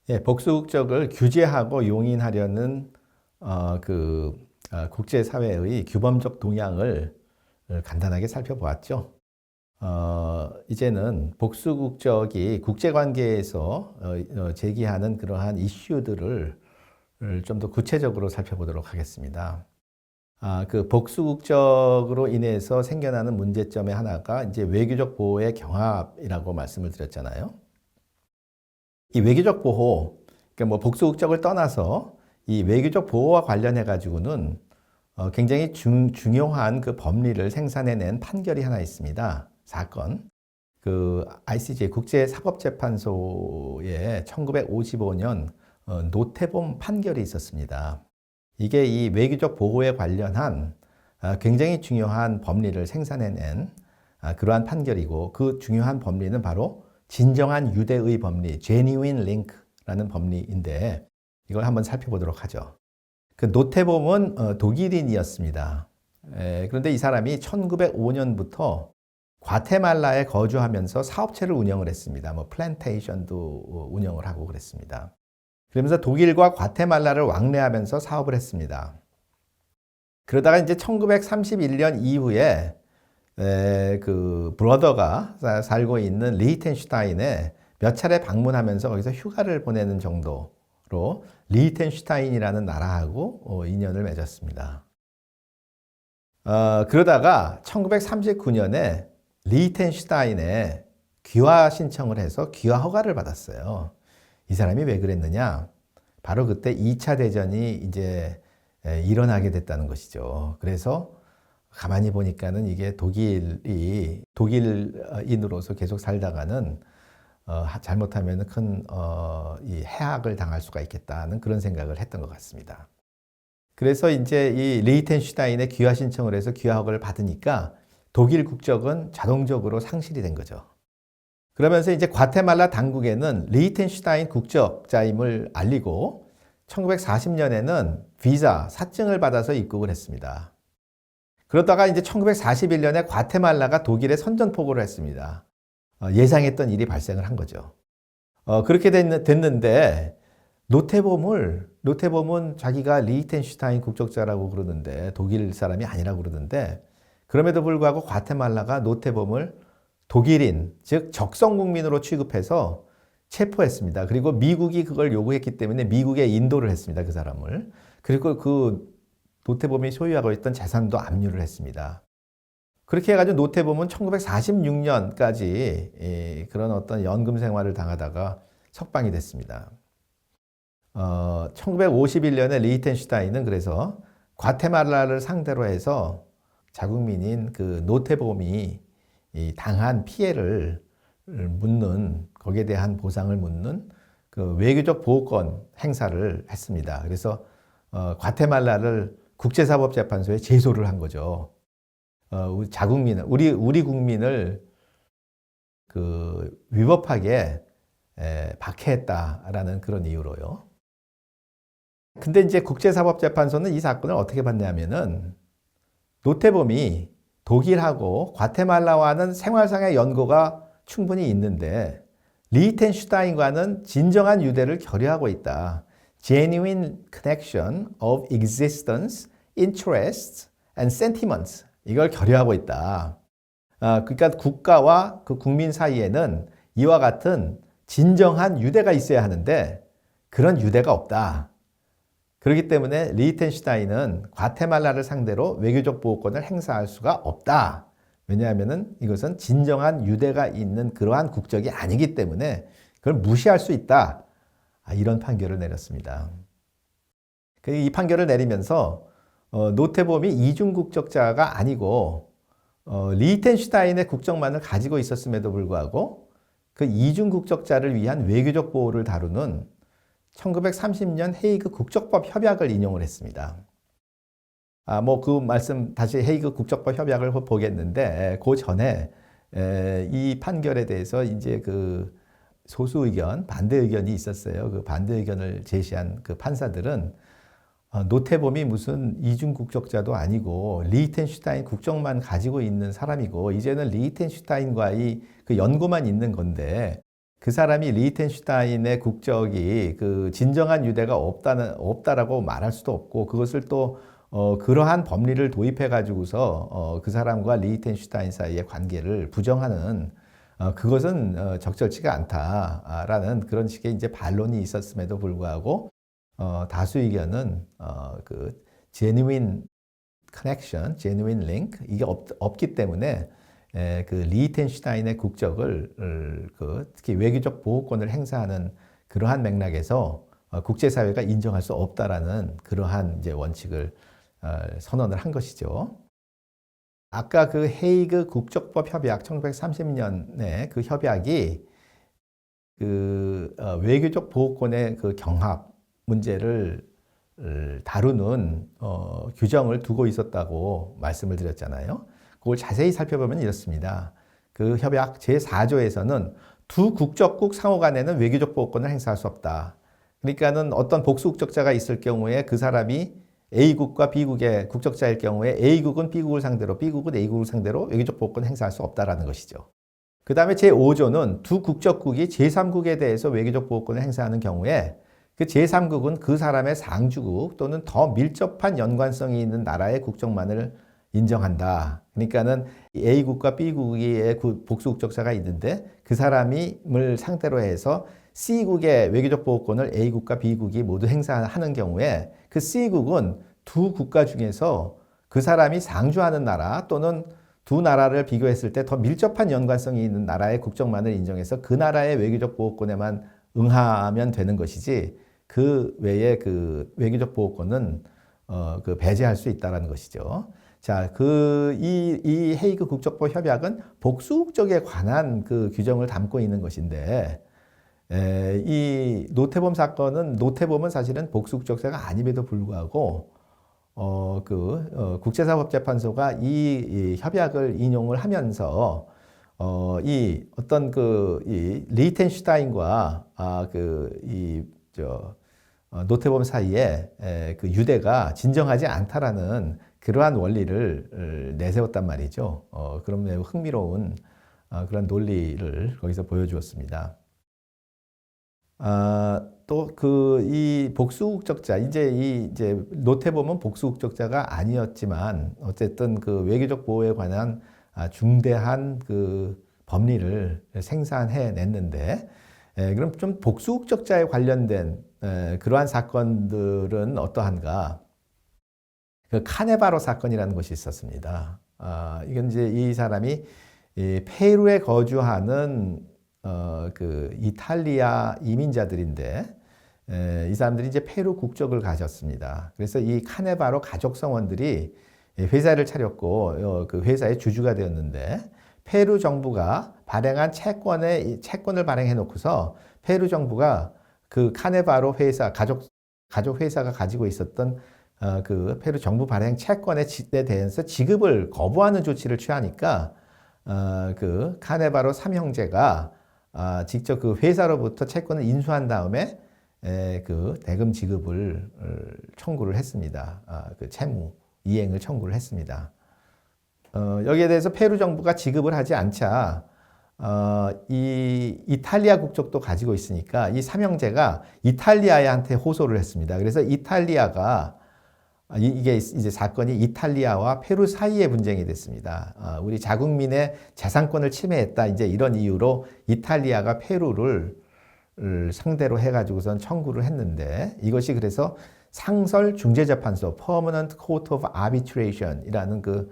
예, 복수국적을 규제하고 용인하려는 국제사회의 규범적 동향을 간단하게 살펴보았죠. 이제는 복수국적이 국제관계에서 제기하는 그러한 이슈들을 좀 더 구체적으로 살펴보도록 하겠습니다. 그 복수국적으로 인해서 생겨나는 문제점의 하나가 이제 외교적 보호의 경합이라고 말씀을 드렸잖아요. 이 외교적 보호, 그러니까 뭐 복수국적을 떠나서 이 외교적 보호와 관련해 가지고는 굉장히 중요한 그 법리를 생산해낸 판결이 하나 있습니다. 사건. 그 ICJ 국제사법재판소의 1955년 노태범 판결이 있었습니다. 이게 이 외교적 보호에 관련한 굉장히 중요한 법리를 생산해낸 그러한 판결이고, 그 중요한 법리는 바로 진정한 유대의 법리, genuine link라는 법리인데, 이걸 한번 살펴보도록 하죠. 그 노태범은 독일인이었습니다. 그런데 이 사람이 1905년부터 과테말라에 거주하면서 사업체를 운영을 했습니다. 뭐 플랜테이션도 운영을 하고 그랬습니다. 그러면서 독일과 과테말라를 왕래하면서 사업을 했습니다. 그러다가 이제 1931년 이후에 그 브러더가 살고 있는 리히텐슈타인에 몇 차례 방문하면서 거기서 휴가를 보내는 정도로 리히텐슈타인이라는 나라하고 인연을 맺었습니다. 그러다가 1939년에 리히텐슈타인에 귀화 신청을 해서 귀화 허가를 받았어요. 이 사람이 왜 그랬느냐? 바로 그때 2차 대전이 이제 일어나게 됐다는 것이죠. 그래서 가만히 보니까는 이게 독일인으로서 계속 살다가는 잘못하면 큰 이 해악을 당할 수가 있겠다는 그런 생각을 했던 것 같습니다. 그래서 이제 이 리히텐슈타인의 귀화 신청을 해서 귀화 허가를 받으니까 독일 국적은 자동적으로 상실이 된 거죠. 그러면서 이제 과테말라 당국에는 리히텐슈타인 국적자임을 알리고 1940년에는 비자, 사증을 받아서 입국을 했습니다. 그러다가 이제 1941년에 과테말라가 독일에 선전포고를 했습니다. 예상했던 일이 발생을 한 거죠. 그렇게 됐는데 노태범은 자기가 리히텐슈타인 국적자라고 그러는데, 독일 사람이 아니라고 그러는데, 그럼에도 불구하고 과테말라가 노태범을 독일인, 즉 적성국민으로 취급해서 체포했습니다. 그리고 미국이 그걸 요구했기 때문에 미국에 인도를 했습니다. 그 사람을. 그리고 그 노태범이 소유하고 있던 재산도 압류를 했습니다. 그렇게 해가지고 노태범은 1946년까지 그런 어떤 연금 생활을 당하다가 석방이 됐습니다. 1951년에 리히텐슈타인은 그래서 과테말라를 상대로 해서 자국민인 그 노태범이 당한 피해를 묻는, 거기에 대한 보상을 묻는 그 외교적 보호권 행사를 했습니다. 그래서 과테말라를 국제사법재판소에 제소를 한 거죠. 우리 국민을 그 위법하게 박해했다라는 그런 이유로요. 근데 이제 국제사법재판소는 이 사건을 어떻게 봤냐면은, 노태범이 독일하고 과테말라와는 생활상의 연고가 충분히 있는데 리히텐슈타인과는 진정한 유대를 결여하고 있다. Genuine connection of existence, interests and sentiments. 이걸 결여하고 있다. 그러니까 국가와 그 국민 사이에는 이와 같은 진정한 유대가 있어야 하는데 그런 유대가 없다. 그렇기 때문에 리히텐슈타인은 과테말라를 상대로 외교적 보호권을 행사할 수가 없다. 왜냐하면 이것은 진정한 유대가 있는 그러한 국적이 아니기 때문에 그걸 무시할 수 있다. 이런 판결을 내렸습니다. 이 판결을 내리면서 노태범이 이중 국적자가 아니고 리히텐슈타인의 국적만을 가지고 있었음에도 불구하고 그 이중 국적자를 위한 외교적 보호를 다루는 1930년 헤이그 국적법 협약을 인용을 했습니다. 뭐 그 말씀 다시 헤이그 국적법 협약을 보겠는데, 그 전에 이 판결에 대해서 이제 그 소수 의견, 반대 의견이 있었어요. 그 반대 의견을 제시한 그 판사들은 노태범이 무슨 이중 국적자도 아니고 리히텐슈타인 국적만 가지고 있는 사람이고 이제는 리히텐슈타인과의 그 연고만 있는 건데 그 사람이 리히텐슈타인의 국적이 그 진정한 유대가 없다라고 말할 수도 없고, 그것을 또 그러한 법리를 도입해 가지고서 그 사람과 리히텐슈타인 사이의 관계를 부정하는 그것은 적절치가 않다라는 그런 식의 이제 반론이 있었음에도 불구하고 다수 의견은 그 genuine connection, genuine link 이게 없기 때문에 그 리히텐슈타인의 국적을 특히 외교적 보호권을 행사하는 그러한 맥락에서 국제사회가 인정할 수 없다라는 그러한 이제 원칙을 선언을 한 것이죠. 아까 그 헤이그 국적법 협약 1930년에 그 협약이 그 외교적 보호권의 그 경합 문제를 다루는 규정을 두고 있었다고 말씀을 드렸잖아요. 그걸 자세히 살펴보면 이렇습니다. 그 협약 제4조에서는 두 국적국 상호 간에는 외교적 보호권을 행사할 수 없다. 그러니까는 어떤 복수 국적자가 있을 경우에 그 사람이 A국과 B국의 국적자일 경우에 A국은 B국을 상대로, B국은 A국을 상대로 외교적 보호권을 행사할 수 없다라는 것이죠. 그 다음에 제5조는 두 국적국이 제3국에 대해서 외교적 보호권을 행사하는 경우에 그 제3국은 그 사람의 상주국 또는 더 밀접한 연관성이 있는 나라의 국적만을 인정한다. 그러니까는 A국과 B국의 복수 국적자가 있는데 그 사람을 상대로 해서 C국의 외교적 보호권을 A국과 B국이 모두 행사하는 경우에 그 C국은 두 국가 중에서 그 사람이 상주하는 나라 또는 두 나라를 비교했을 때 더 밀접한 연관성이 있는 나라의 국적만을 인정해서 그 나라의 외교적 보호권에만 응하면 되는 것이지 그 외에 그 외교적 보호권은 그 배제할 수 있다는 것이죠. 자, 이 헤이그 국적법 협약은 복수 국적에 관한 그 규정을 담고 있는 것인데, 이 노태범 사건은 노태범은 사실은 복수 국적자가 아님에도 불구하고 국제사법재판소가 이 협약을 인용을 하면서 이 어떤 이 리히텐슈타인과 노태범 사이에 그 유대가 진정하지 않다라는 그러한 원리를 내세웠단 말이죠. 그런 매우 흥미로운 그런 논리를 거기서 보여주었습니다. 또 이 복수 국적자, 이제 노태범은 복수 국적자가 아니었지만 어쨌든 그 외교적 보호에 관한 중대한 그 법리를 생산해냈는데, 그럼 좀 복수 국적자에 관련된 그러한 사건들은 어떠한가? 그 카네바로 사건이라는 것이 있었습니다. 이건 이제 이 사람이 페루에 거주하는 그 이탈리아 이민자들인데, 이 사람들이 이제 페루 국적을 가졌습니다. 그래서 이 카네바로 가족 성원들이 회사를 차렸고 그 회사의 주주가 되었는데, 페루 정부가 발행한 채권을 발행해 놓고서 페루 정부가 그 카네바로 회사 가족 회사가 가지고 있었던 그 페루 정부 발행 채권에 대해서 지급을 거부하는 조치를 취하니까 그 카네바로 삼형제가 직접 그 회사로부터 채권을 인수한 다음에 그 대금 지급을 청구를 했습니다. 그 채무 이행을 청구를 했습니다. 여기에 대해서 페루 정부가 지급을 하지 않자 이 이탈리아 국적도 가지고 있으니까 이 삼형제가 이탈리아한테 호소를 했습니다. 그래서 이탈리아가 이게 이제 사건이 이탈리아와 페루 사이의 분쟁이 됐습니다. 우리 자국민의 재산권을 침해했다. 이제 이런 이유로 이탈리아가 페루를 상대로 해가지고선 청구를 했는데, 이것이 그래서 상설 중재재판소 (Permanent Court of Arbitration이라는 그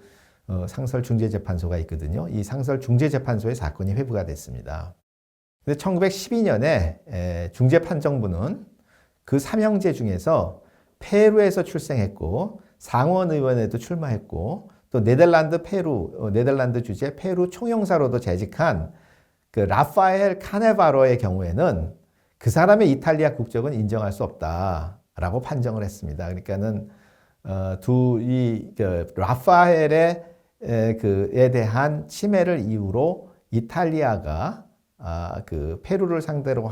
상설 중재재판소가 있거든요. 이 상설 중재재판소의 사건이 회부가 됐습니다. 근데 1912년에 중재판정부는 그 삼형제 중에서 페루에서 출생했고 상원의원에도 출마했고 또 네덜란드 주재 페루 총영사로도 재직한 그 라파엘 카네바로의 경우에는 그 사람의 이탈리아 국적은 인정할 수 없다라고 판정을 했습니다. 그러니까는 라파엘의 그에 대한 침해를 이유로 이탈리아가 그 페루를 상대로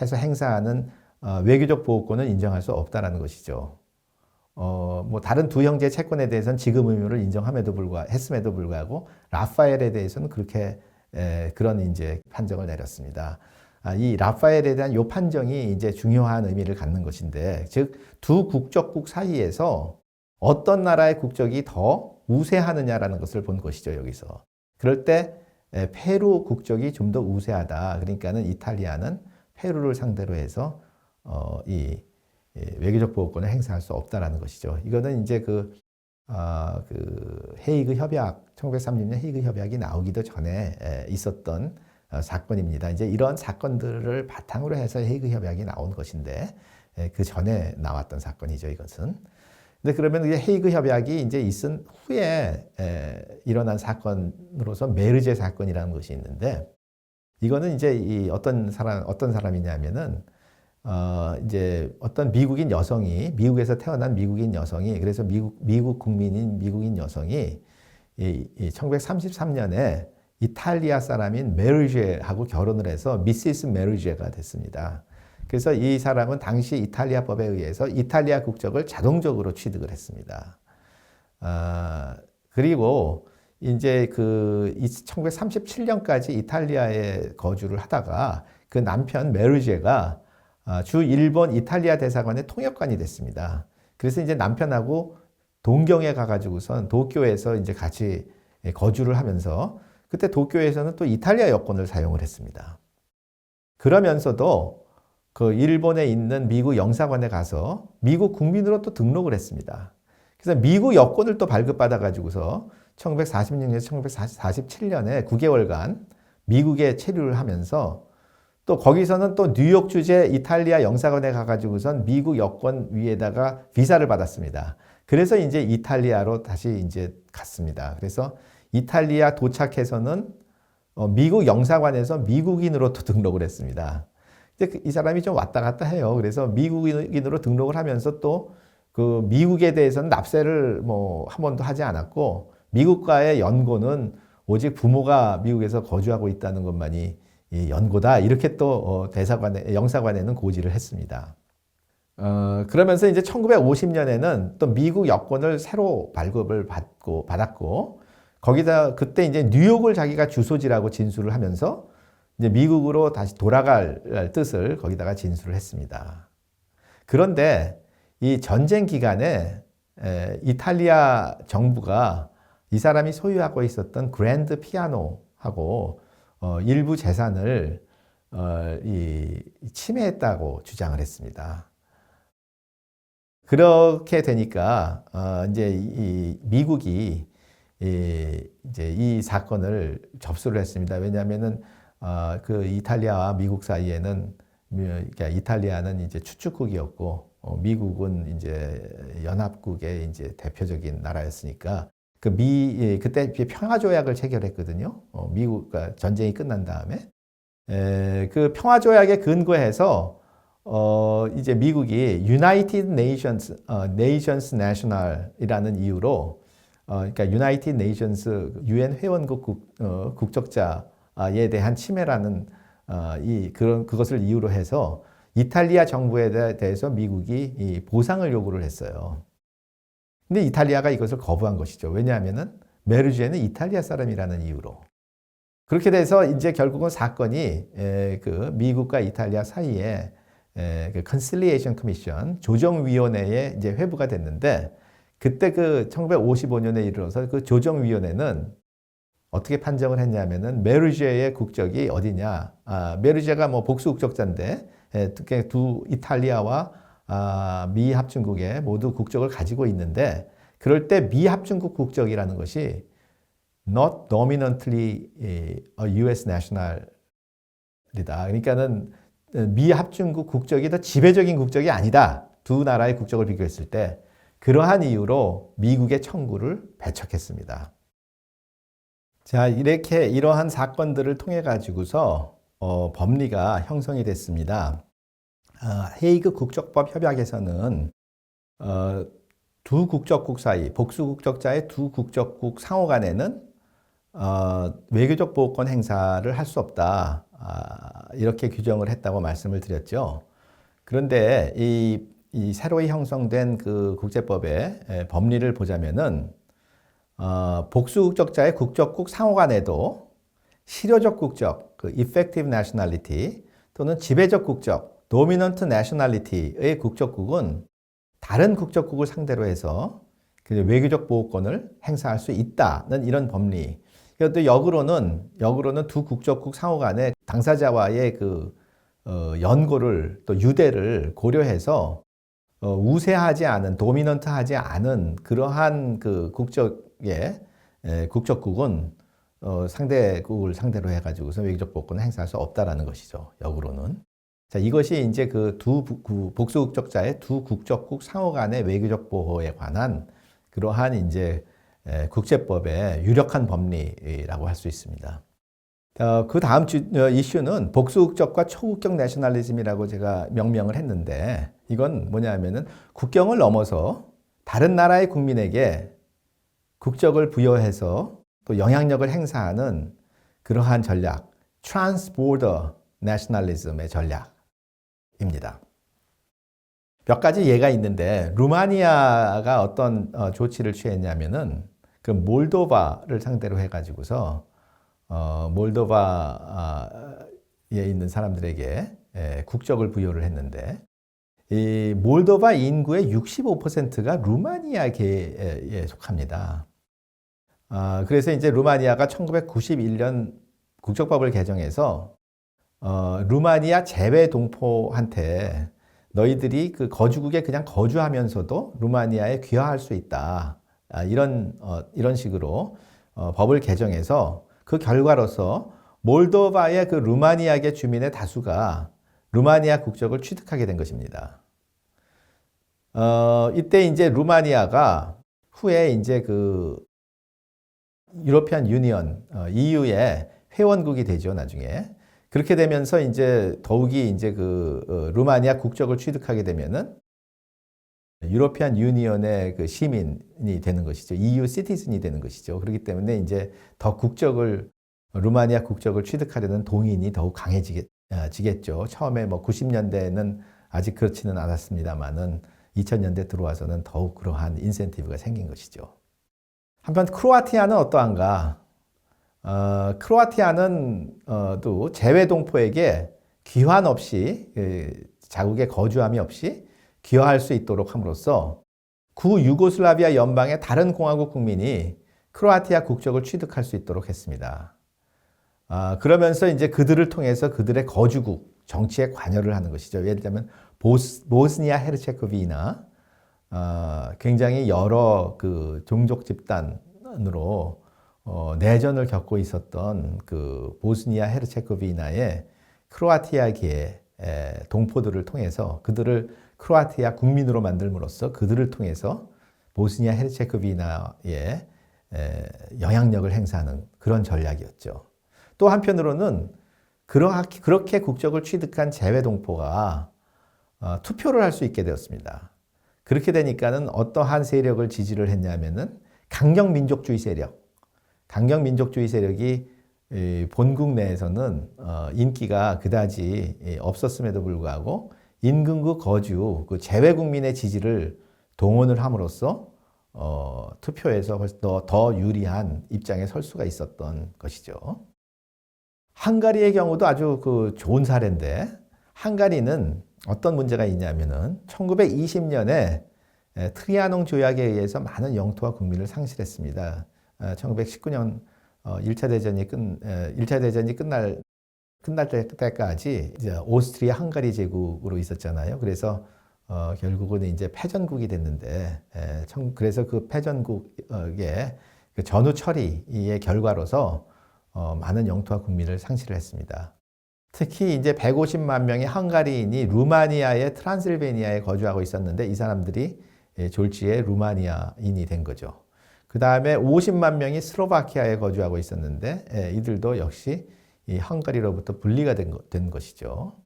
해서 행사하는 외교적 보호권은 인정할 수 없다라는 것이죠. 뭐 다른 두 형제의 채권에 대해서는 지급 의무를 했음에도 불구하고 라파엘에 대해서는 그렇게 그런 이제 판정을 내렸습니다. 이 라파엘에 대한 이 판정이 이제 중요한 의미를 갖는 것인데, 즉 두 국적국 사이에서 어떤 나라의 국적이 더 우세하느냐라는 것을 본 것이죠, 여기서. 그럴 때 페루 국적이 좀 더 우세하다. 그러니까는 이탈리아는 페루를 상대로 해서 이 외교적 보호권을 행사할 수 없다라는 것이죠. 이거는 이제 그 헤이그 협약, 1930년 헤이그 협약이 나오기도 전에 있었던 사건입니다. 이제 이런 사건들을 바탕으로 해서 헤이그 협약이 나온 것인데, 그 전에 나왔던 사건이죠, 이것은. 근데 그러면 이게 헤이그 협약이 이제 있은 후에 일어난 사건으로서 메르제 사건이라는 것이 있는데, 이거는 이제 어떤 사람이냐면은, 이제 어떤 미국인 여성이, 미국에서 태어난 미국인 여성이, 그래서 미국 국민인 미국인 여성이 1933년에 이탈리아 사람인 메르제하고 결혼을 해서 미시스 메르제가 됐습니다. 그래서 이 사람은 당시 이탈리아법에 의해서 이탈리아 국적을 자동적으로 취득을 했습니다. 그리고 이제 1937년까지 이탈리아에 거주를 하다가 그 남편 메르제가 주 일본 이탈리아 대사관의 통역관이 됐습니다. 그래서 이제 남편하고 동경에 가가지고선 도쿄에서 이제 같이 거주를 하면서, 그때 도쿄에서는 또 이탈리아 여권을 사용을 했습니다. 그러면서도 그 일본에 있는 미국 영사관에 가서 미국 국민으로 또 등록을 했습니다. 그래서 미국 여권을 또 발급받아 가지고서 1946년에서 1947년에 9개월간 미국에 체류를 하면서, 또 거기서는 또 뉴욕 주재 이탈리아 영사관에 가가지고선 미국 여권 위에다가 비자를 받았습니다. 그래서 이제 이탈리아로 다시 이제 갔습니다. 그래서 이탈리아 도착해서는 미국 영사관에서 미국인으로 또 등록을 했습니다. 근데 이 사람이 좀 왔다 갔다 해요. 그래서 미국인으로 등록을 하면서 또 그 미국에 대해서는 납세를 뭐 한 번도 하지 않았고, 미국과의 연고는 오직 부모가 미국에서 거주하고 있다는 것만이 이 연고다. 이렇게 또 영사관에는 고지를 했습니다. 그러면서 이제 1950년에는 또 미국 여권을 새로 발급을 받았고, 거기다 그때 이제 뉴욕을 자기가 주소지라고 진술을 하면서 이제 미국으로 다시 돌아갈 뜻을 거기다가 진술을 했습니다. 그런데 이 전쟁 기간에 이탈리아 정부가 이 사람이 소유하고 있었던 그랜드 피아노하고 일부 재산을 침해했다고 주장을 했습니다. 그렇게 되니까 이제 미국이 이제 이 사건을 접수를 했습니다. 왜냐하면은 그 이탈리아와 미국 사이에는, 그러니까 이탈리아는 이제 추축국이었고 미국은 이제 연합국의 이제 대표적인 나라였으니까 그때 평화조약을 체결했거든요. 미국과 전쟁이 끝난 다음에 그 평화조약에 근거해서 이제 미국이 United Nations National이라는 이유로, 그러니까 United Nations UN 회원국 국적자에 대한 침해라는 그것을 이유로 해서 이탈리아 정부에 대해서 미국이 보상을 요구를 했어요. 근데 이탈리아가 이것을 거부한 것이죠. 왜냐하면은 메르제는 이탈리아 사람이라는 이유로. 그렇게 돼서 이제 결국은 사건이 그 미국과 이탈리아 사이에 그 Conciliation Commission 조정위원회에 이제 회부가 됐는데, 그때 그 1955년에 이르러서 그 조정위원회는 어떻게 판정을 했냐면은 메르제의 국적이 어디냐? 메르제가 뭐 복수 국적자인데 두 이탈리아와 미 합중국에 모두 국적을 가지고 있는데, 그럴 때 미 합중국 국적이라는 것이 not dominantly a US national이다. 그러니까는 미 합중국 국적이 더 지배적인 국적이 아니다. 두 나라의 국적을 비교했을 때. 그러한 이유로 미국의 청구를 배척했습니다. 자, 이러한 사건들을 통해 가지고서 법리가 형성이 됐습니다. 헤이그 국적법 협약에서는 두 국적국 사이, 복수 국적자의 두 국적국 상호 간에는 외교적 보호권 행사를 할 수 없다. 이렇게 규정을 했다고 말씀을 드렸죠. 그런데 이 새로이 형성된 그 국제법의 법리를 보자면은 복수 국적자의 국적국 상호 간에도 실효적 국적, 그 effective nationality 또는 지배적 국적, dominant nationality의 국적국은 다른 국적국을 상대로 해서 외교적 보호권을 행사할 수 있다는 이런 법리. 또 역으로는 두 국적국 상호 간에 당사자와의 연고를 또 유대를 고려해서 우세하지 않은, 도미넌트하지 않은 그러한 국적국은 상대국을 상대로 해가지고서 외교적 보호권을 행사할 수 없다라는 것이죠. 역으로는. 자, 이것이 이제 복수국적자의 두 국적국 상호 간의 외교적 보호에 관한 그러한 이제 국제법의 유력한 법리라고 할 수 있습니다. 그 다음 이슈는 복수국적과 초국적 내셔널리즘이라고 제가 명명을 했는데, 이건 뭐냐면은 국경을 넘어서 다른 나라의 국민에게 국적을 부여해서 또 영향력을 행사하는 그러한 전략, Trans-border Nationalism의 전략입니다. 몇 가지 예가 있는데, 루마니아가 어떤 조치를 취했냐면은 그 몰도바를 상대로 해가지고서 몰도바에 있는 사람들에게 국적을 부여를 했는데, 이 몰도바 인구의 65%가 루마니아계에 속합니다. 그래서 이제 루마니아가 1991년 국적법을 개정해서 루마니아 재외 동포한테 너희들이 그 거주국에 그냥 거주하면서도 루마니아에 귀화할 수 있다. 이런 식으로 법을 개정해서 그 결과로서 몰도바의 그 루마니아계 주민의 다수가 루마니아 국적을 취득하게 된 것입니다. 이때 이제 루마니아가 후에 이제 유로피안 유니언, EU의 회원국이 되죠, 나중에. 그렇게 되면서 이제 더욱이 이제 루마니아 국적을 취득하게 되면은 유로피안 유니언의 시민이 되는 것이죠. EU 시티즌이 되는 것이죠. 그렇기 때문에 이제 더 루마니아 국적을 취득하려는 동인이 더욱 강해지겠죠. 처음에 90년대에는 아직 그렇지는 않았습니다만은 2000년대 들어와서는 더욱 그러한 인센티브가 생긴 것이죠. 한편 크로아티아는 어떠한가? 크로아티아는 또 재외 동포에게 귀환 없이 자국에 거주함이 없이 귀화할 수 있도록 함으로써 구 유고슬라비아 연방의 다른 공화국 국민이 크로아티아 국적을 취득할 수 있도록 했습니다. 그러면서 이제 그들을 통해서 그들의 거주국 정치에 관여를 하는 것이죠. 예를 들면 보스니아 헤르체고비나 굉장히 여러 종족 집단으로 내전을 겪고 있었던 보스니아 헤르체고비나의 크로아티아계의 동포들을 통해서 그들을 크로아티아 국민으로 만들므로써 그들을 통해서 보스니아 헤르체고비나에 영향력을 행사하는 그런 전략이었죠. 또 한편으로는 그렇게 국적을 취득한 재외 동포가 투표를 할 수 있게 되었습니다. 그렇게 되니까는 어떠한 세력을 지지를 했냐면은 강경민족주의 세력이 본국 내에서는 인기가 그다지 없었음에도 불구하고 인근구 거주 재외 국민의 지지를 동원을 함으로써 투표에서 더 유리한 입장에 설 수가 있었던 것이죠. 헝가리의 경우도 아주 좋은 사례인데, 헝가리는 어떤 문제가 있냐면은 1920년에 트리아논 조약에 의해서 많은 영토와 국민을 상실했습니다. 1919년 1차 대전이 끝날 때까지 이제 오스트리아 헝가리 제국으로 있었잖아요. 그래서 결국은 이제 패전국이 됐는데, 그래서 그 패전국의 전후 처리의 결과로서 많은 영토와 국민을 상실을 했습니다. 특히 이제 150만 명의 헝가리인이 루마니아의 트란실베니아에 거주하고 있었는데, 이 사람들이 졸지에 루마니아인이 된 거죠. 그 다음에 50만 명이 슬로바키아에 거주하고 있었는데, 이들도 역시 이 헝가리로부터 분리가 된 것이죠.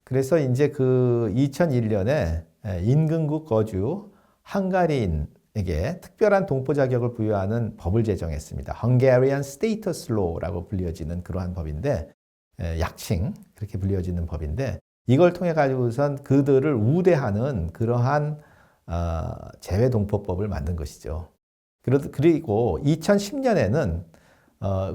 그래서 이제 2001년에 인근국 거주 헝가리인에게 특별한 동포 자격을 부여하는 법을 제정했습니다. Hungarian Status Law라고 불려지는 그러한 법인데, 약칭 그렇게 불려지는 법인데, 이걸 통해 가지고선 그들을 우대하는 그러한 재외 동포법을 만든 것이죠. 그리고 2010년에는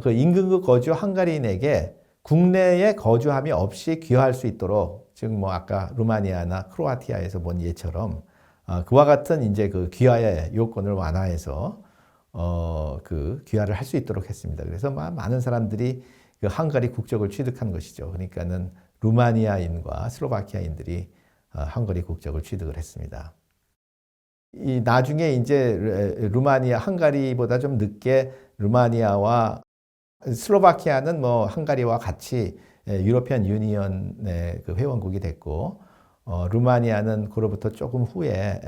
그 임금국 거주 헝가리인에게 국내에 거주함이 없이 귀화할 수 있도록, 즉 뭐 아까 루마니아나 크로아티아에서 본 예처럼 그와 같은 이제 그 귀화의 요건을 완화해서 그 귀화를 할 수 있도록 했습니다. 그래서 많은 사람들이 그 헝가리 국적을 취득한 것이죠. 그러니까는 루마니아인과 슬로바키아인들이 헝가리 국적을 취득을 했습니다. 이 나중에 이제 루마니아, 헝가리보다 좀 늦게 루마니아와 슬로바키아는 뭐 헝가리와 같이 유로피안 유니언의 그 회원국이 됐고, 루마니아는 그로부터 조금 후에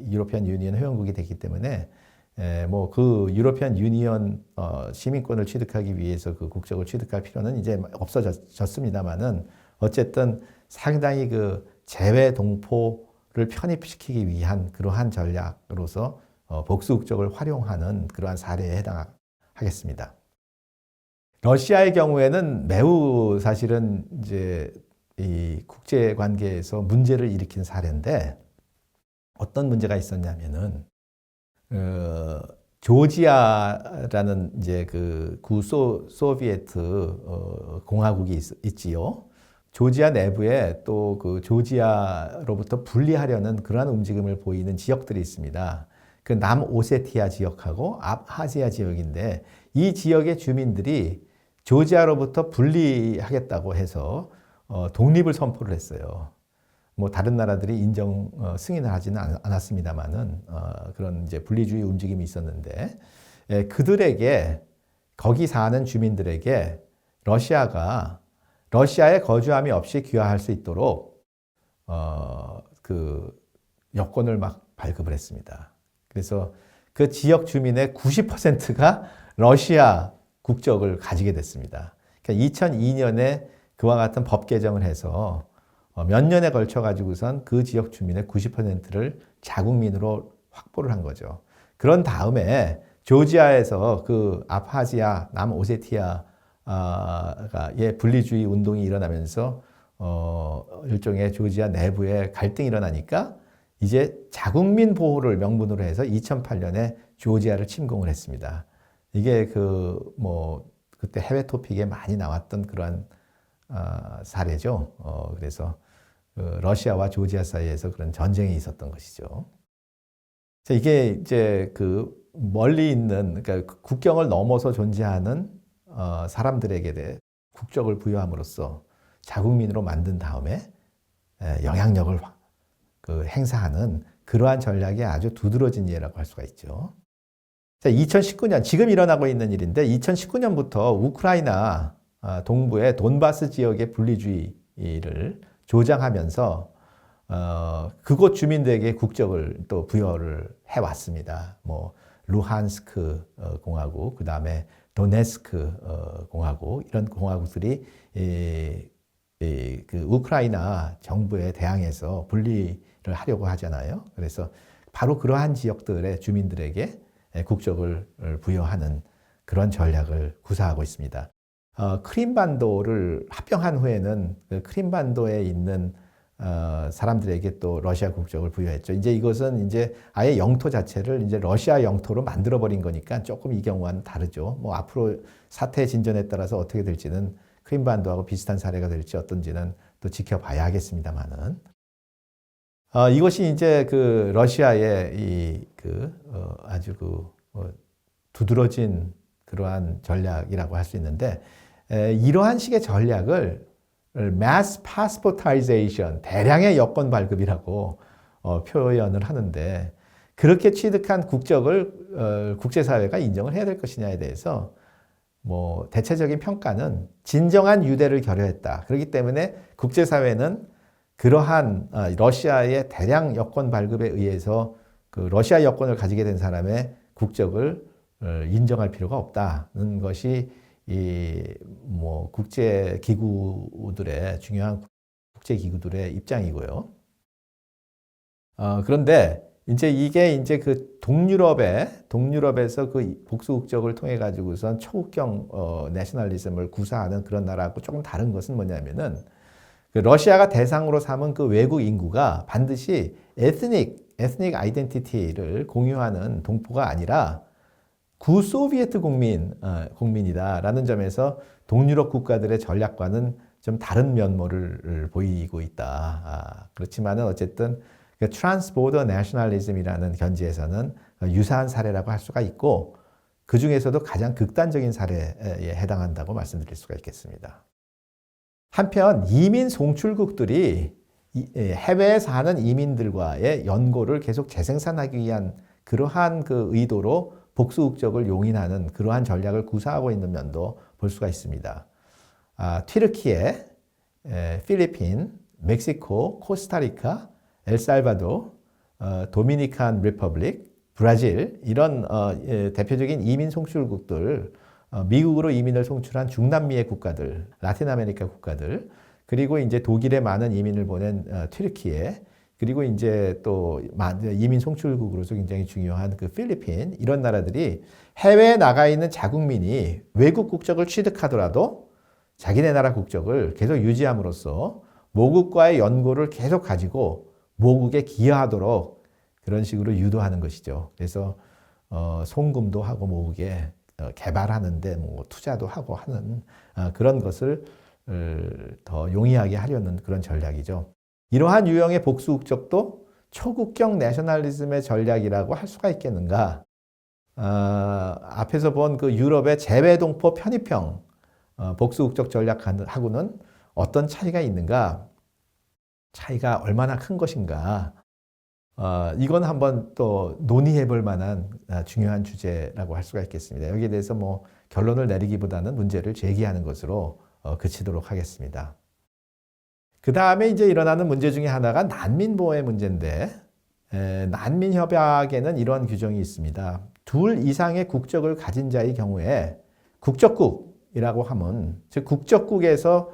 유로피안 유니언 회원국이 됐기 때문에 뭐 그 유로피안 유니언 시민권을 취득하기 위해서 그 국적을 취득할 필요는 이제 없어졌습니다만은 어쨌든 상당히 그 재외 동포를 편입시키기 위한 그러한 전략으로서 복수 국적을 활용하는 그러한 사례에 해당하겠습니다. 러시아의 경우에는 매우 사실은 이제 이 국제 관계에서 문제를 일으킨 사례인데, 어떤 문제가 있었냐면은 조지아라는 이제 그 구소비에트 공화국이 있지요. 조지아 내부에 또 그 조지아로부터 분리하려는 그러한 움직임을 보이는 지역들이 있습니다. 그 남오세티아 지역하고 압하지아 지역인데, 이 지역의 주민들이 조지아로부터 분리하겠다고 해서 독립을 선포를 했어요. 뭐 다른 나라들이 승인을 하지는 않았습니다만은 그런 이제 분리주의 움직임이 있었는데, 그들에게, 거기 사는 주민들에게 러시아가 러시아에 거주함이 없이 귀화할 수 있도록 그 여권을 막 발급을 했습니다. 그래서 그 지역 주민의 90%가 러시아 국적을 가지게 됐습니다. 그러니까 2002년에 그와 같은 법 개정을 해서 몇 년에 걸쳐 가지고선 그 지역 주민의 90%를 자국민으로 확보를 한 거죠. 그런 다음에 조지아에서 그 압하지아, 남오세티아의 분리주의 운동이 일어나면서 일종의 조지아 내부에 갈등이 일어나니까 이제 자국민 보호를 명분으로 해서 2008년에 조지아를 침공을 했습니다. 이게 그때 해외 토픽에 많이 나왔던 그러한 사례죠. 그래서 러시아와 조지아 사이에서 그런 전쟁이 있었던 것이죠. 이게 이제 그 멀리 있는, 그러니까 국경을 넘어서 존재하는 사람들에게 국적을 부여함으로써 자국민으로 만든 다음에 영향력을 행사하는 그러한 전략이 아주 두드러진 예라고 할 수가 있죠. 2019년, 지금 일어나고 있는 일인데, 2019년부터 우크라이나 동부의 돈바스 지역의 분리주의를 조장하면서 그곳 주민들에게 국적을 또 부여를 해왔습니다. 뭐 루한스크 공화국, 그 다음에 도네스크 공화국, 이런 공화국들이 그 우크라이나 정부에 대항해서 분리를 하려고 하잖아요. 그래서 바로 그러한 지역들의 주민들에게 국적을 부여하는 그런 전략을 구사하고 있습니다. 크림반도를 합병한 후에는 그 크림반도에 있는 사람들에게 또 러시아 국적을 부여했죠. 이제 이것은 이제 아예 영토 자체를 이제 러시아 영토로 만들어 버린 거니까 조금 이 경우와는 다르죠. 뭐 앞으로 사태의 진전에 따라서 어떻게 될지는 크림반도하고 비슷한 사례가 될지 어떤지는 또 지켜봐야 하겠습니다만은, 이것이 이제 그 러시아의 아주 두드러진 그러한 전략이라고 할 수 있는데, 이러한 식의 전략을 mass passportization, 대량의 여권 발급이라고 표현을 하는데, 그렇게 취득한 국적을 국제사회가 인정을 해야 될 것이냐에 대해서 뭐 대체적인 평가는 진정한 유대를 결여했다. 그렇기 때문에 국제사회는 그러한 러시아의 대량 여권 발급에 의해서 그 러시아 여권을 가지게 된 사람의 국적을 인정할 필요가 없다는 것이 뭐 국제 기구들의, 중요한 국제 기구들의 입장이고요. 그런데 이게 그 동유럽에서 그 복수 국적을 통해 가지고선 초국경 내셔널리즘을 구사하는 그런 나라하고 조금 다른 것은 뭐냐면은, 그 러시아가 대상으로 삼은 그 외국 인구가 반드시 에스닉 아이덴티티를 공유하는 동포가 아니라 구소비에트 국민이다라는 점에서 동유럽 국가들의 전략과는 좀 다른 면모를 보이고 있다. 그렇지만은 어쨌든 트랜스보더 내셔널리즘이라는 견지에서는 유사한 사례라고 할 수가 있고 그 중에서도 가장 극단적인 사례에 해당한다고 말씀드릴 수가 있겠습니다. 한편 이민 송출국들이 해외에 사는 이민들과의 연고를 계속 재생산하기 위한 그러한 그 의도로 복수국적을 용인하는 그러한 전략을 구사하고 있는 면도 볼 수가 있습니다. 튀르키예, 필리핀, 멕시코, 코스타리카, 엘살바도, 도미니칸 리퍼블릭, 브라질 이런 대표적인 이민 송출국들, 미국으로 이민을 송출한 중남미의 국가들, 라틴 아메리카 국가들, 그리고 이제 독일에 많은 이민을 보낸 튀르키예, 그리고 이제 또 이민 송출국으로서 굉장히 중요한 그 필리핀 이런 나라들이 해외에 나가 있는 자국민이 외국 국적을 취득하더라도 자기네 나라 국적을 계속 유지함으로써 모국과의 연고를 계속 가지고 모국에 기여하도록 그런 식으로 유도하는 것이죠. 그래서 송금도 하고 모국에 개발하는데 뭐 투자도 하고 하는 그런 것을 더 용이하게 하려는 그런 전략이죠. 이러한 유형의 복수국적도 초국경 내셔널리즘의 전략이라고 할 수가 있겠는가? 앞에서 본 그 유럽의 재외동포 편입형 복수국적 전략하고는 어떤 차이가 있는가? 차이가 얼마나 큰 것인가? 이건 한번 또 논의해 볼 만한 중요한 주제라고 할 수가 있겠습니다. 여기에 대해서 뭐 결론을 내리기보다는 문제를 제기하는 것으로 그치도록 하겠습니다. 그 다음에 이제 일어나는 문제 중에 하나가 난민 보호의 문제인데, 난민 협약에는 이런 규정이 있습니다. 둘 이상의 국적을 가진 자의 경우에 국적국이라고 하면, 즉 국적국에서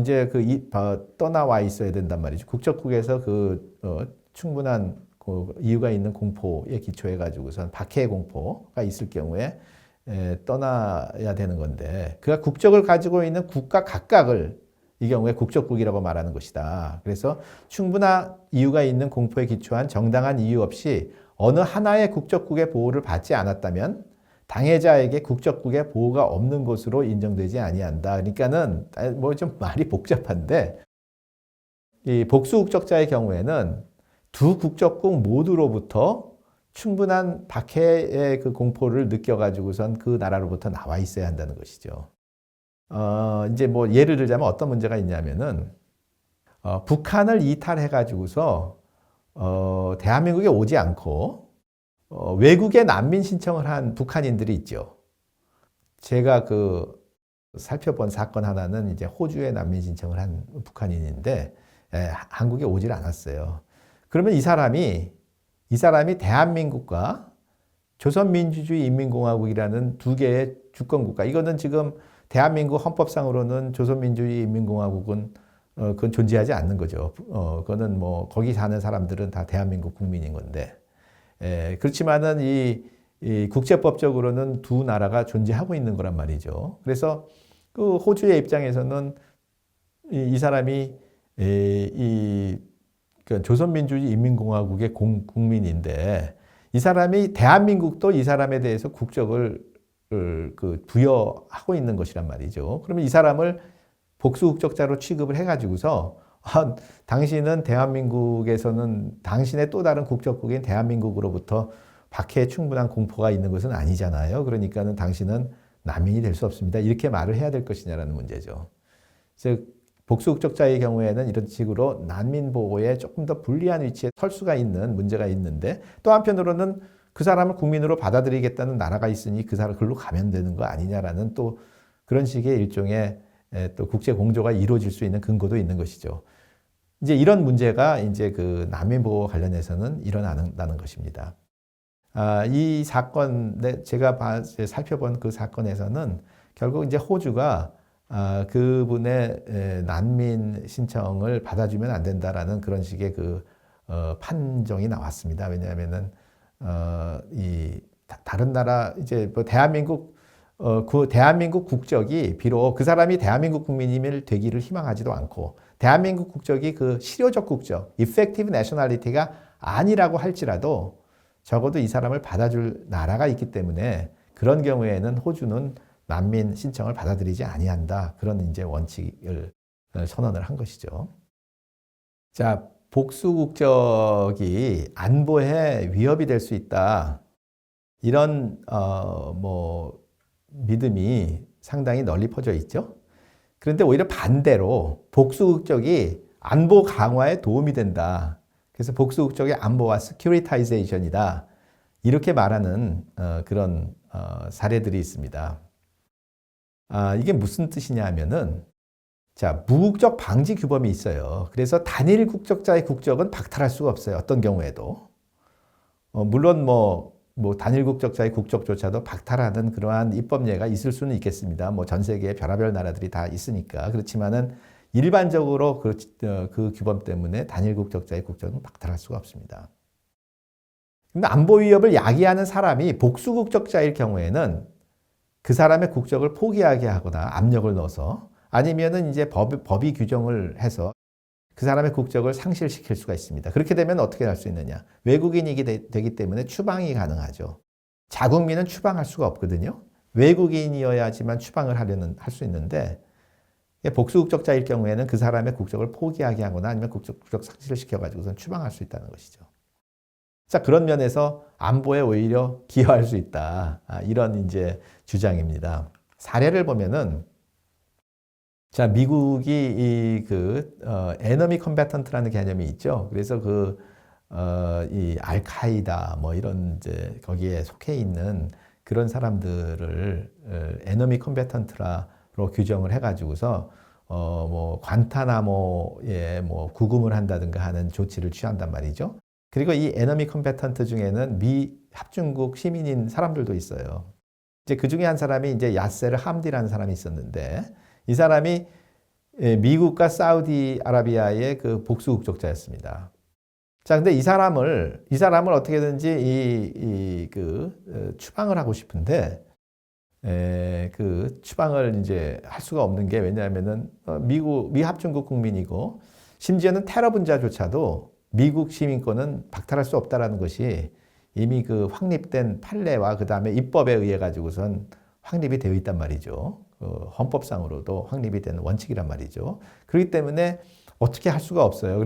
이제 떠나와 있어야 된단 말이죠. 국적국에서 충분한 이유가 있는 공포에 기초해 가지고선 박해 공포가 있을 경우에 떠나야 되는 건데, 그가 국적을 가지고 있는 국가 각각을 이 경우에 국적국이라고 말하는 것이다. 그래서 충분한 이유가 있는 공포에 기초한 정당한 이유 없이 어느 하나의 국적국의 보호를 받지 않았다면 당해자에게 국적국의 보호가 없는 것으로 인정되지 아니한다. 그러니까는 뭐 좀 말이 복잡한데, 이 복수국적자의 경우에는 두 국적국 모두로부터 충분한 박해의 그 공포를 느껴가지고선 그 나라로부터 나와 있어야 한다는 것이죠. 이제 뭐 예를 들자면 어떤 문제가 있냐면은, 북한을 이탈해가지고서, 대한민국에 오지 않고, 외국에 난민 신청을 한 북한인들이 있죠. 제가 살펴본 사건 하나는 이제 호주에 난민 신청을 한 북한인인데, 한국에 오질 않았어요. 그러면 이 사람이 대한민국과 조선민주주의 인민공화국이라는 두 개의 주권국가, 이거는 지금 대한민국 헌법상으로는 조선민주주의 인민공화국은 그건 존재하지 않는 거죠. 그거는 뭐 거기 사는 사람들은 다 대한민국 국민인 건데, 그렇지만은 이 국제법적으로는 두 나라가 존재하고 있는 거란 말이죠. 그래서 그 호주의 입장에서는 이 사람이 그 조선민주주의 인민공화국의 국민인데, 이 사람이 대한민국도 이 사람에 대해서 국적을 부여하고 있는 것이란 말이죠. 그러면 이 사람을 복수국적자로 취급을 해가지고서 당신은 대한민국에서는 당신의 또 다른 국적국인 대한민국으로부터 박해에 충분한 공포가 있는 것은 아니잖아요. 그러니까는 당신은 난민이 될 수 없습니다. 이렇게 말을 해야 될 것이냐라는 문제죠. 즉 복수국적자의 경우에는 이런 식으로 난민 보호에 조금 더 불리한 위치에 설 수가 있는 문제가 있는데, 또 한편으로는 그 사람을 국민으로 받아들이겠다는 나라가 있으니 그 사람 글로 가면 되는 거 아니냐라는 또 그런 식의 일종의 또 국제 공조가 이루어질 수 있는 근거도 있는 것이죠. 이제 이런 문제가 이제 그 난민 보호 관련해서는 일어나는 것입니다. 이 사건, 제가 살펴본 그 사건에서는 결국 이제 호주가 그분의 난민 신청을 받아주면 안 된다라는 그런 식의 판정이 나왔습니다. 왜냐하면은 다른 나라 이제 뭐 대한민국 국적이 비록 그 사람이 대한민국 국민이 되기를 희망하지도 않고, 대한민국 국적이 그 실효적 국적, effective nationality가 아니라고 할지라도 적어도 이 사람을 받아줄 나라가 있기 때문에 그런 경우에는 호주는 난민 신청을 받아들이지 아니한다. 그런 이제 원칙을 선언을 한 것이죠. 자, 복수 국적이 안보에 위협이 될 수 있다. 이런 믿음이 상당히 널리 퍼져 있죠. 그런데 오히려 반대로 복수 국적이 안보 강화에 도움이 된다. 그래서 복수 국적의 안보와 스큐리타이제이션이다. 이렇게 말하는 그런 사례들이 있습니다. 이게 무슨 뜻이냐 하면은, 자, 무국적 방지 규범이 있어요. 그래서 단일 국적자의 국적은 박탈할 수가 없어요. 어떤 경우에도. 물론 단일 국적자의 국적조차도 박탈하는 그러한 입법례가 있을 수는 있겠습니다. 전 세계에 별의별 나라들이 다 있으니까. 그렇지만은 일반적으로 그 규범 때문에 단일 국적자의 국적은 박탈할 수가 없습니다. 근데 안보 위협을 야기하는 사람이 복수 국적자일 경우에는 그 사람의 국적을 포기하게 하거나 압력을 넣어서, 아니면은 이제 법이 규정을 해서 그 사람의 국적을 상실시킬 수가 있습니다. 그렇게 되면 어떻게 할 수 있느냐? 외국인이 되기 때문에 추방이 가능하죠. 자국민은 추방할 수가 없거든요. 외국인이어야지만 추방을 할 수 있는데, 복수 국적자일 경우에는 그 사람의 국적을 포기하게 하거나 아니면 국적 상실을 시켜가지고선 추방할 수 있다는 것이죠. 자, 그런 면에서 안보에 오히려 기여할 수 있다. 이런 이제 주장입니다. 사례를 보면은, 자, 미국이 에너미 컴배턴트라는 개념이 있죠. 그래서 이 알카이다 이런 이제 거기에 속해 있는 그런 사람들을 에너미 컴배턴트로 규정을 해가지고서 관타나모에 구금을 한다든가 하는 조치를 취한단 말이죠. 그리고 이 에너미 컴배턴트 중에는 미 합중국 시민인 사람들도 있어요. 이제 그 중에 한 사람이 이제 야세르 함디라는 사람이 있었는데, 이 사람이 미국과 사우디아라비아의 그 복수 국적자였습니다. 자, 근데 이 사람을 어떻게든지 추방을 하고 싶은데, 그 추방을 이제 할 수가 없는 게, 왜냐하면은 미 합중국 국민이고, 심지어는 테러 분자조차도 미국 시민권은 박탈할 수 없다라는 것이 이미 그 확립된 판례와 그 다음에 입법에 의해 가지고선 확립이 되어 있단 말이죠. 헌법상으로도 확립이 되는 원칙이란 말이죠. 그렇기 때문에 어떻게 할 수가 없어요.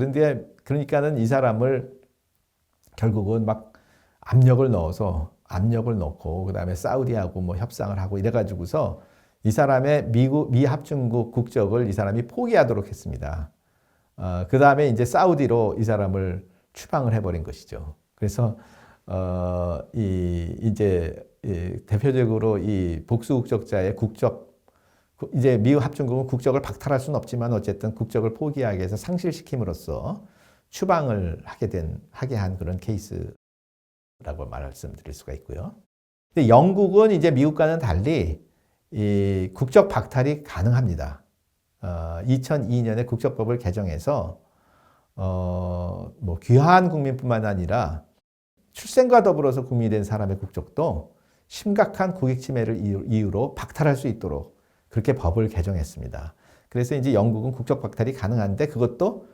그러니까는 이 사람을 결국은 막 압력을 넣고 그 다음에 사우디하고 협상을 하고 이래가지고서 이 사람의 미 합중국 국적을 이 사람이 포기하도록 했습니다. 그 다음에 이제 사우디로 이 사람을 추방을 해버린 것이죠. 그래서 대표적으로 이 복수 국적자의 이제 미국 합중국은 국적을 박탈할 수는 없지만 어쨌든 국적을 포기하게 해서 상실시킴으로써 추방을 하게 한 그런 케이스라고 말씀드릴 수가 있고요. 근데 영국은 이제 미국과는 달리 이 국적 박탈이 가능합니다. 2002년에 국적법을 개정해서 귀화한 국민뿐만 아니라 출생과 더불어서 국민이 된 사람의 국적도 심각한 국익 침해를 이유로 박탈할 수 있도록 그렇게 법을 개정했습니다. 그래서 이제 영국은 국적 박탈이 가능한데 그것도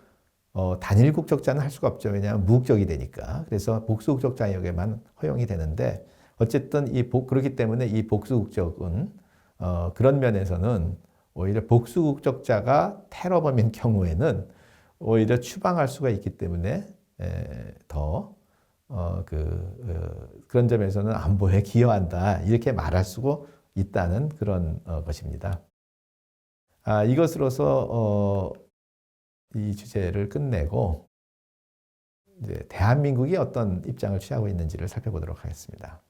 단일 국적자는 할 수가 없죠. 왜냐하면 무국적이 되니까. 그래서 복수 국적자에게만 허용이 되는데, 어쨌든 그렇기 때문에 이 복수 국적은 그런 면에서는 오히려 복수 국적자가 테러범인 경우에는 오히려 추방할 수가 있기 때문에 그런 점에서는 안보에 기여한다, 이렇게 말할 수가 있다는 그런 것입니다. 이것으로서 이 주제를 끝내고 이제 대한민국이 어떤 입장을 취하고 있는지를 살펴보도록 하겠습니다.